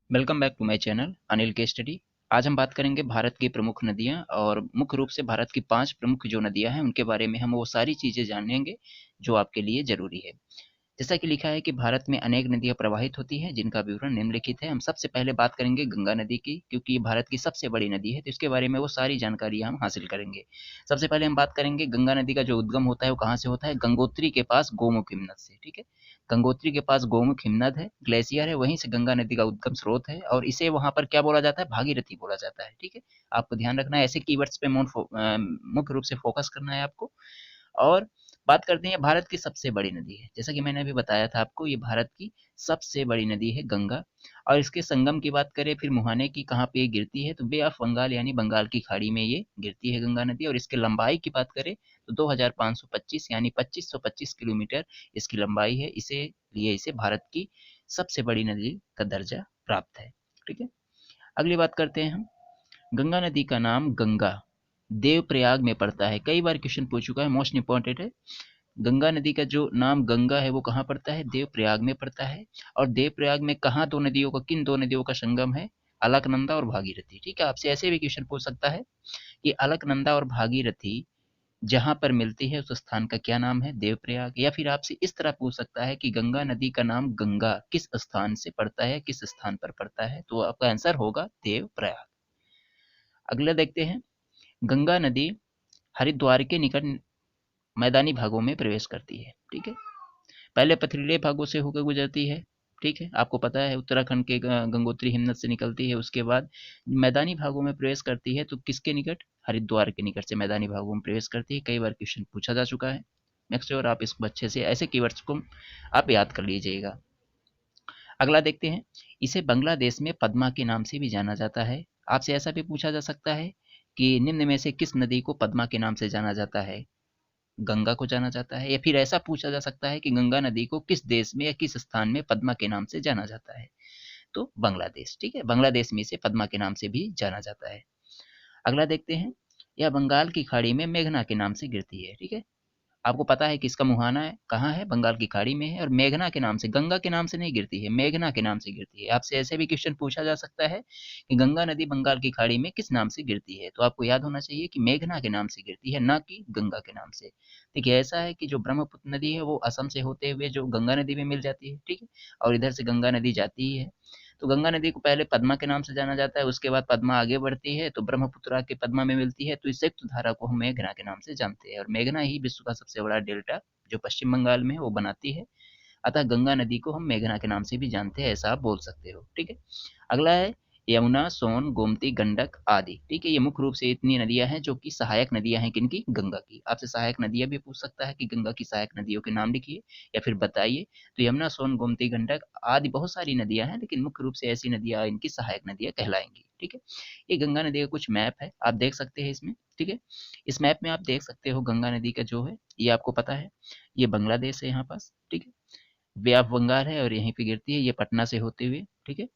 Welcome back to my channel Anil K study. आज हम बात करेंगे भारत की प्रमुख नदियां और मुख्य रूप से भारत की 5 प्रमुख जो नदियां हैं उनके बारे में हम वो सारी चीज़ें जानेंगे जो आपके लिए ज़रूरी है। जैसा कि लिखा है कि भारत में अनेक नदियां प्रवाहित होती हैं जिनका विवरण निम्नलिखित है। हम सबसे पहले बात करेंगे गंगा नदी की, क्योंकि ये भारत की सबसे बड़ी नदी है, तो इसके बारे में वो सारी जानकारी हम हासिल करेंगे। सबसे पहले हम बात करेंगे गंगा नदी का जो उद्गम होता है वो कहाँ से होता है। गंगोत्री के पास गोमुख हिमनद से। ठीक है, गंगोत्री के पास गोमुख हिमनद है, ग्लेशियर है, वहीं से गंगा नदी का उद्गम स्रोत है और इसे वहां पर क्या बोला जाता है, भागीरथी बोला जाता है। ठीक है, आपको ध्यान रखना है, ऐसे कीवर्ड्स पे मुख्य रूप से फोकस करना है आपको। और बात करते हैं भारत की सबसे बड़ी नदी है। जैसा कि मैंने अभी बताया था आपको, ये भारत की सबसे बड़ी नदी है गंगा। और इसके संगम की बात करें फिर मुहाने की, कहाँ पे ये गिरती है, तो बे ऑफ बंगाल यानी बंगाल की खाड़ी में ये गिरती है गंगा नदी। और इसके लंबाई की बात करें तो 2525 यानी 2525 किलोमीटर इसकी लंबाई है। इसे लिए इसे भारत की सबसे बड़ी नदी का दर्जा प्राप्त है। ठीक है, अगली बात करते हैं हम। गंगा नदी का नाम गंगा देवप्रयाग में पड़ता है। कई बार क्वेश्चन पूछ चुका है, मोस्ट इंपॉर्टेंट है। गंगा नदी का जो नाम गंगा है वो कहाँ पड़ता है, देवप्रयाग में पड़ता है। और देवप्रयाग में कहाँ दो नदियों का, किन दो नदियों का संगम है, अलकनंदा और भागीरथी। ठीक है, आपसे ऐसे भी क्वेश्चन पूछ सकता है कि अलकनंदा और भागीरथी जहां पर मिलती है उस स्थान का क्या नाम है, देवप्रयाग। या फिर आपसे इस तरह पूछ सकता है कि गंगा नदी का नाम गंगा किस स्थान से पड़ता है, किस स्थान पर पड़ता है, तो आपका आंसर होगा देवप्रयाग। अगला देखते हैं। गंगा नदी हरिद्वार के निकट मैदानी भागों में प्रवेश करती है। ठीक है, पहले पथरीले भागों से होकर गुजरती है। ठीक है, आपको पता है उत्तराखंड के गंगोत्री हिमनद से निकलती है, उसके बाद मैदानी भागों में प्रवेश करती है। तो किसके निकट, हरिद्वार के निकट से मैदानी भागों में प्रवेश करती है। कई बार क्वेश्चन पूछा जा चुका है। नेक्स्ट, और आप इसको अच्छे से ऐसे कीवर्ड्स को आप याद कर लीजिएगा। अगला देखते हैं। इसे बांग्लादेश में पद्मा के नाम से भी जाना जाता है। आपसे ऐसा भी पूछा जा सकता है कि निम्न में से किस नदी को पद्मा के नाम से जाना जाता है। गंगा को जाना जाता है। या फिर ऐसा पूछा जा सकता है कि गंगा नदी को किस देश में या किस स्थान में पद्मा के नाम से जाना जाता है, तो बांग्लादेश। ठीक है, बांग्लादेश में इसे पद्मा के नाम से भी जाना जाता है। अगला देखते हैं। यह बंगाल की खाड़ी में मेघना के नाम से गिरती है। ठीक है, आपको पता है कि इसका मुहाना है कहाँ है, बंगाल की खाड़ी में है। और मेघना के नाम से, गंगा के नाम से नहीं गिरती है, मेघना के नाम से गिरती है। आपसे ऐसे भी क्वेश्चन पूछा जा सकता है कि गंगा नदी बंगाल की खाड़ी में किस नाम से गिरती है, तो आपको याद होना चाहिए कि मेघना के नाम से गिरती है, ना कि गंगा के नाम से। देखिए, ऐसा है कि जो ब्रह्मपुत्र नदी है वो असम से होते हुए जो गंगा नदी में मिल जाती है। ठीक है, और इधर से गंगा नदी जाती ही है। तो गंगा नदी को पहले पद्मा के नाम से जाना जाता है, उसके बाद पद्मा आगे बढ़ती है तो ब्रह्मपुत्र आके पद्मा में मिलती है, तो इस संयुक्त धारा को हम मेघना के नाम से जानते हैं। और मेघना ही विश्व का सबसे बड़ा डेल्टा जो पश्चिम बंगाल में है वो बनाती है। अतः गंगा नदी को हम मेघना के नाम से भी जानते हैं, ऐसा आप बोल सकते हो। ठीक है, अगला है यमुना, सोन, गोमती, गंडक आदि। ठीक है, ये मुख्य रूप से इतनी नदियां हैं जो कि सहायक नदियां हैं किनकी, गंगा की। आपसे सहायक नदियां भी पूछ सकता है कि गंगा की सहायक नदियों के नाम लिखिए या फिर बताइए। तो यमुना, सोन, गोमती, गंडक आदि बहुत सारी नदियां हैं, लेकिन मुख्य रूप से ऐसी नदियां इनकी सहायक नदियां कहलाएंगी। ठीक है, ये गंगा नदी का कुछ मैप है, आप देख सकते हैं इसमें। ठीक है, इस मैप में आप देख सकते हो गंगा नदी का जो है, ये आपको पता है ये बांग्लादेश है यहाँ पास। ठीक है, बे ऑफ बंगाल है और यहीं पे गिरती है, ये पटना से होते हुए। ठीक है,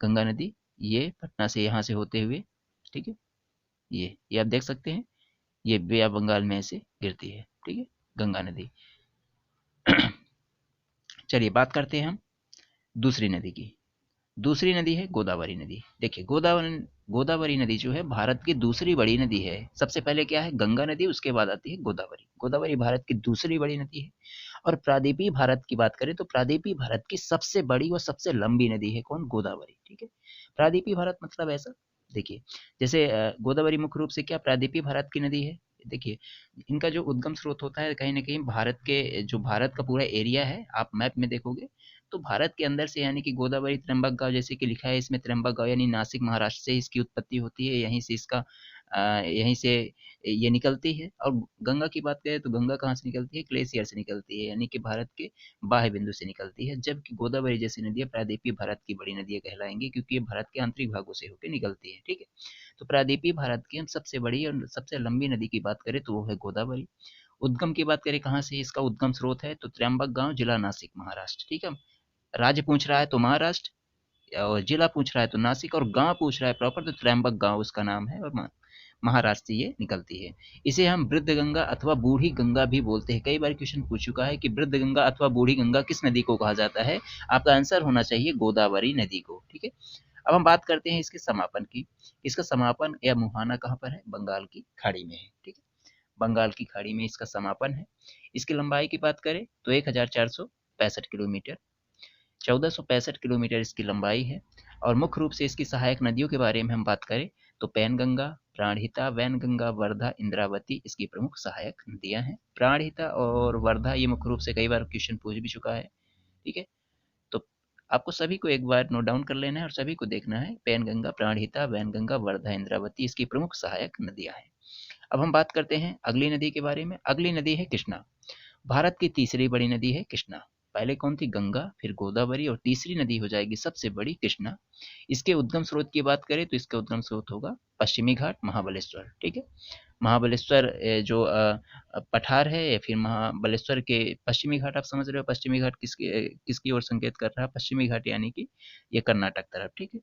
गंगा नदी ये पटना से यहाँ से होते हुए, ठीक है, ये आप देख सकते हैं, ये बे ऑफ बंगाल में से गिरती है। ठीक है, गंगा नदी। चलिए बात करते हैं हम दूसरी नदी की। दूसरी नदी है गोदावरी नदी। देखिए, गोदावरी गोदावरी नदी जो है भारत की दूसरी बड़ी नदी है। सबसे पहले क्या है, गंगा नदी, उसके बाद आती है गोदावरी। गोदावरी भारत की दूसरी बड़ी नदी है। और प्रायद्वीपीय भारत की बात करें तो प्रायद्वीपीय भारत की सबसे बड़ी और सबसे लंबी नदी है कौन, गोदावरी। ठीक है, प्रायद्वीपीय भारत मतलब ऐसा, देखिए जैसे गोदावरी मुख्य रूप से क्या प्रायद्वीपीय भारत की नदी है। देखिए, इनका जो उद्गम स्रोत होता है कहीं ना कहीं भारत के, जो भारत का पूरा एरिया है आप मैप में देखोगे तो भारत के अंदर से, यानी कि गोदावरी त्र्यंबक गांव, जैसे कि लिखा है इसमें त्र्यंबक गांव यानी नासिक महाराष्ट्र से इसकी उत्पत्ति होती है, यहीं से इसका यहीं से ये निकलती है। और गंगा की बात करें तो गंगा कहाँ से निकलती है, ग्लेशियर से निकलती है, यानी कि भारत के बाह्य बिंदु से निकलती है। जबकि गोदावरी जैसी नदियां प्रायद्वीपीय भारत की बड़ी नदियां कहलाएंगी, क्योंकि ये भारत के आंतरिक भागों से होकर निकलती है। ठीक है, तो प्रायद्वीपीय भारत की हम सबसे बड़ी और सबसे लंबी नदी की बात करें तो वो है गोदावरी। उद्गम की बात करें कहाँ से इसका उद्गम स्रोत है, तो त्र्यंबक गांव, जिला नासिक, महाराष्ट्र। ठीक है, राज्य पूछ रहा है तो महाराष्ट्र, और जिला पूछ रहा है तो नासिक, और गांव पूछ रहा है प्रॉपर तो त्र्यंबक गांव उसका नाम है। और महाराष्ट्र से ये निकलती है। इसे हम वृद्ध गंगा अथवा बूढ़ी गंगा भी बोलते हैं। कई बार क्वेश्चन पूछ चुका है कि वृद्ध गंगा अथवा बूढ़ी गंगा किस नदी को कहा जाता है। आपका आंसर होना चाहिए गोदावरी नदी को। ठीक है, अब हम बात करते हैं इसके समापन की। इसका समापन या मुहाना कहाँ पर है? बंगाल की खाड़ी में है, ठीक है। बंगाल की खाड़ी में इसका समापन है। इसकी लंबाई की बात करें तो 1465 किलोमीटर, 1465 किलोमीटर इसकी लंबाई है। और मुख्य रूप से इसकी सहायक नदियों के बारे में हम बात करें तो पैनगंगा, प्राणहिता, वैनगंगा, वर्धा, इंद्रावती इसकी प्रमुख सहायक नदियां हैं। प्राणहिता और वर्धा ये मुख्य रूप से कई बार क्वेश्चन पूछ भी चुका है, ठीक है। तो आपको सभी को एक बार नोट डाउन कर लेना है और सभी को देखना है। पैनगंगा, प्राणहिता, वैनगंगा, वर्धा, इंद्रावती इसकी प्रमुख सहायक नदियां हैं। अब हम बात करते हैं अगली नदी के बारे में। अगली नदी है कृष्णा। भारत की तीसरी बड़ी नदी है कृष्णा। पहले कौन थी? गंगा, फिर गोदावरी और तीसरी नदी हो जाएगी सबसे बड़ी कृष्णा। इसके उद्गम स्रोत की बात करें तो इसका उद्गम स्रोत होगा पश्चिमी घाट, महाबलेश्वर, ठीक है। महाबलेश्वर जो पठार है या फिर महाबलेश्वर के पश्चिमी घाट, आप समझ रहे हो पश्चिमी घाट किसकी ओर संकेत कर रहा है? पश्चिमी घाट यानी कि ये कर्नाटक तरफ, ठीक है।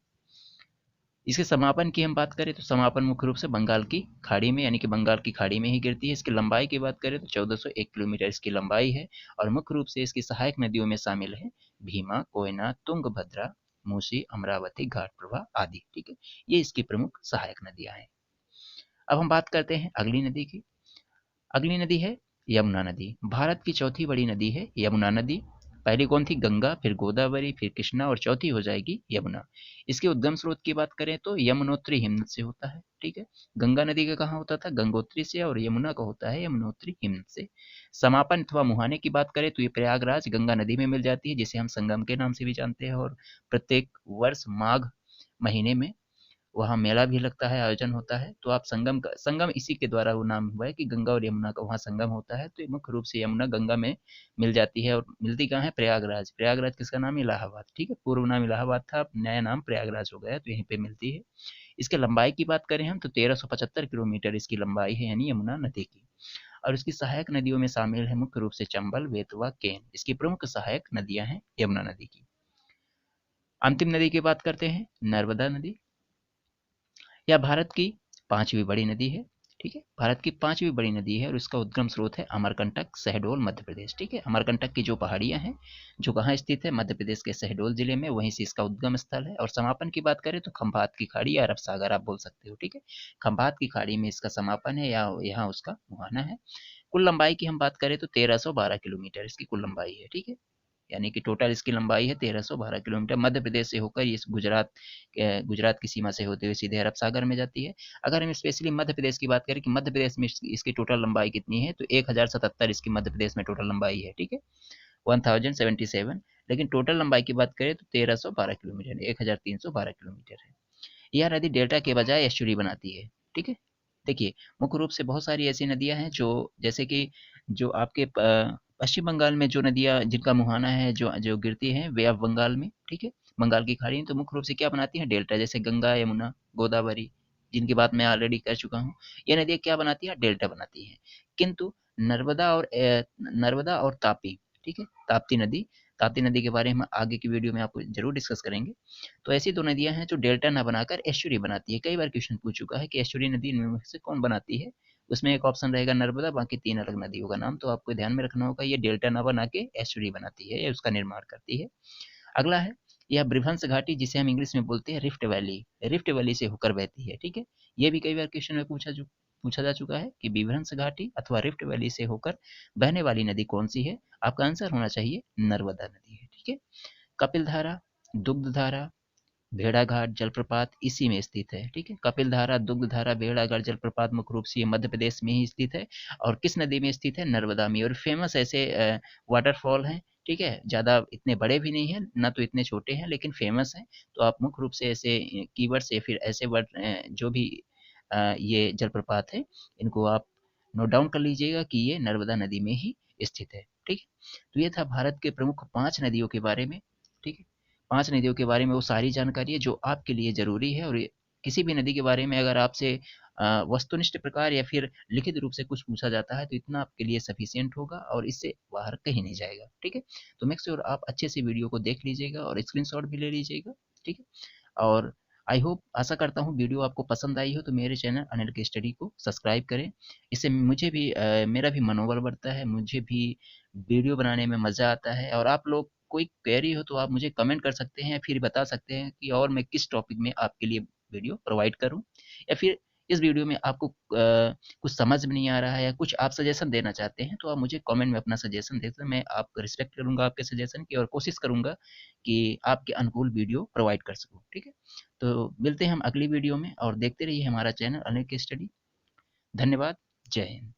इसके समापन की हम बात करें तो समापन मुख्य रूप से बंगाल की खाड़ी में यानी कि बंगाल की खाड़ी में ही गिरती है। इसकी लंबाई की बात करें तो 1401 किलोमीटर इसकी लंबाई है। और मुख्य रूप से इसकी सहायक नदियों में शामिल है भीमा, कोयना, तुंगभद्रा, मूसी, अमरावती, घाटप्रभा आदि, ठीक है। ये इसकी प्रमुख सहायक नदियां हैं। अब हम बात करते हैं अगली नदी की। अगली नदी है यमुना नदी। भारत की चौथी बड़ी नदी है यमुना नदी। पहली कौन थी? गंगा, फिर गोदावरी, फिर कृष्णा और चौथी हो जाएगी यमुना। इसके उद्गम स्रोत की बात करें तो यमुनोत्री हिमनद से होता है, ठीक है। गंगा नदी का कहाँ होता था? गंगोत्री से। और यमुना का होता है यमुनोत्री हिमनद से। समापन अथवा मुहाने की बात करें तो ये प्रयागराज गंगा नदी में मिल जाती है, जिसे हम संगम के नाम से भी जानते हैं। और प्रत्येक वर्ष माघ महीने में वहाँ मेला भी लगता है, आयोजन होता है। तो आप संगम इसी के द्वारा वो नाम हुआ है कि गंगा और यमुना का वहाँ संगम होता है। तो ये मुख्य रूप से यमुना गंगा में मिल जाती है। और मिलती कहाँ है? प्रयागराज। प्रयागराज किसका नाम? इलाहाबाद, ठीक है। पूर्व नाम इलाहाबाद था, अब नया नाम प्रयागराज हो गया, तो यहीं पे मिलती है। इसके लंबाई की बात करें हम तो 1375 किलोमीटर इसकी लंबाई है, यानी यमुना नदी की। और इसकी सहायक नदियों में शामिल है मुख्य रूप से चंबल, बेतवा, केन इसकी प्रमुख सहायक नदियां हैं यमुना नदी की। अंतिम नदी की बात करते हैं नर्मदा नदी। यह भारत की पांचवी बड़ी नदी है, ठीक है। भारत की पांचवी बड़ी नदी है और इसका उद्गम स्रोत है अमरकंटक, शहडोल, मध्य प्रदेश, ठीक है। अमरकंटक की जो पहाड़ियां हैं जो कहाँ स्थित है? मध्य प्रदेश के शहडोल जिले में, वहीं से इसका उद्गम स्थल है। और समापन की बात करें तो खंभात की खाड़ी या अरब सागर आप बोल सकते हो, ठीक है। खंभात की खाड़ी में इसका समापन है या यहाँ उसका मुहाना है। कुल लंबाई की हम बात करें तो 1312 किलोमीटर इसकी कुल लंबाई है, ठीक है। यानी कि टोटल इसकी लंबाई है 1312 किलोमीटर। मध्य प्रदेश से होकर ये गुजरात की सीमा से होते हुए सीधे अरब सागर में जाती है। अगर हम स्पेशली मध्य प्रदेश की बात करें कि मध्य प्रदेश में इसकी टोटल लंबाई कितनी है तो 1077 इसकी मध्य प्रदेश में टोटल लंबाई है, ठीक है। 1077। लेकिन टोटल लंबाई की बात करें तो 1312 किलोमीटर, 1312 किलोमीटर है। यह नदी डेल्टा के बजाय एस्चुरी बनाती है, ठीक है। देखिए, मुख्य रूप से बहुत सारी ऐसी नदियां हैं जो जैसे कि जो आपके पश्चिम बंगाल में जो नदियां जिनका मुहाना है जो जो गिरती हैं वे ऑफ बंगाल में, ठीक है। बंगाल की खाड़ी में तो मुख्य रूप से क्या बनाती हैं? डेल्टा। जैसे गंगा, यमुना, गोदावरी जिनकी बात मैं ऑलरेडी कर चुका हूँ, ये नदियाँ क्या बनाती है? डेल्टा बनाती हैं। किंतु नर्मदा और तापी, ठीक है, ताप्ती नदी के बारे में आगे की वीडियो में आपको जरूर डिस्कस करेंगे। तो ऐसी दो नदियां हैं जो डेल्टा ना बनाकर एस्चुरी बनाती है। कई बार क्वेश्चन पूछ चुका है कि एस्चुरी नदी इनमें से कौन बनाती है? उसमें एक ऑप्शन रहेगा नर्मदा, बाकी तीन अलग नदियों का नाम तो आपको ध्यान में रखना होगा। ये डेल्टा ना बना के एस्चुरी बनाती है या उसका निर्माण करती है। अगला है यह ब्रिभंस घाटी, जिसे हम इंग्लिश में बोलते हैं रिफ्ट वैली से होकर बहती है, ठीक है। ये भी कई बार क्वेश्चन में पूछा जा चुका है कि ब्रिभंस घाटी अथवा रिफ्ट वैली से होकर बहने वाली नदी कौन सी है? आपका आंसर होना चाहिए नर्मदा नदी है, ठीक है। कपिल धारा, दुग्ध धारा, भेड़ाघाट जलप्रपात इसी में स्थित है, ठीक है। कपिल धारा, दुग्ध धारा, भेड़ाघाट जलप्रपात मुख्य रूप से ये मध्य प्रदेश में ही स्थित है। और किस नदी में स्थित है? नर्मदा में। और फेमस ऐसे वाटरफॉल हैं, ठीक है। ज़्यादा इतने बड़े भी नहीं हैं ना तो इतने छोटे हैं, लेकिन फेमस हैं। तो आप मुख्य रूप से ऐसे कीवर्ड से फिर ऐसे वर्ड जो भी ये जलप्रपात है इनको आप नोट डाउन कर लीजिएगा कि ये नर्मदा नदी में ही स्थित है, ठीक है। तो ये था भारत के प्रमुख 5 नदियों के बारे में, ठीक है। 5 नदियों के बारे में वो सारी जानकारी है जो आपके लिए ज़रूरी है। और किसी भी नदी के बारे में अगर आपसे वस्तुनिष्ठ प्रकार या फिर लिखित रूप से कुछ पूछा जाता है तो इतना आपके लिए सफिशिएंट होगा और इससे बाहर कहीं नहीं जाएगा, ठीक है। तो मेक श्योर आप अच्छे से वीडियो को देख लीजिएगा और स्क्रीनशॉट भी ले लीजिएगा, ठीक है। और आई होप, आशा करता हूँ वीडियो आपको पसंद आई हो तो मेरे चैनल अनिल के स्टडी को सब्सक्राइब करें। इससे मुझे भी मेरा भी मनोबल बढ़ता है, मुझे भी वीडियो बनाने में मज़ा आता है। और आप लोग कोई क्वेरी हो तो आप मुझे कमेंट कर सकते हैं या फिर बता सकते हैं कि और मैं किस टॉपिक में आपके लिए वीडियो प्रोवाइड करूँ, या फिर इस वीडियो में आपको कुछ समझ में नहीं आ रहा है या कुछ आप सजेशन देना चाहते हैं तो आप मुझे कमेंट में अपना सजेशन दे सकते हैं। मैं आपको रिस्पेक्ट करूँगा आपके सजेशन की और कोशिश करूँगा कि आपके अनुकूल वीडियो प्रोवाइड कर सकूँ। ठीक है? तो मिलते हैं हम अगली वीडियो में और देखते रहिए हमारा चैनल अनिल की स्टडी। धन्यवाद। जय हिंद।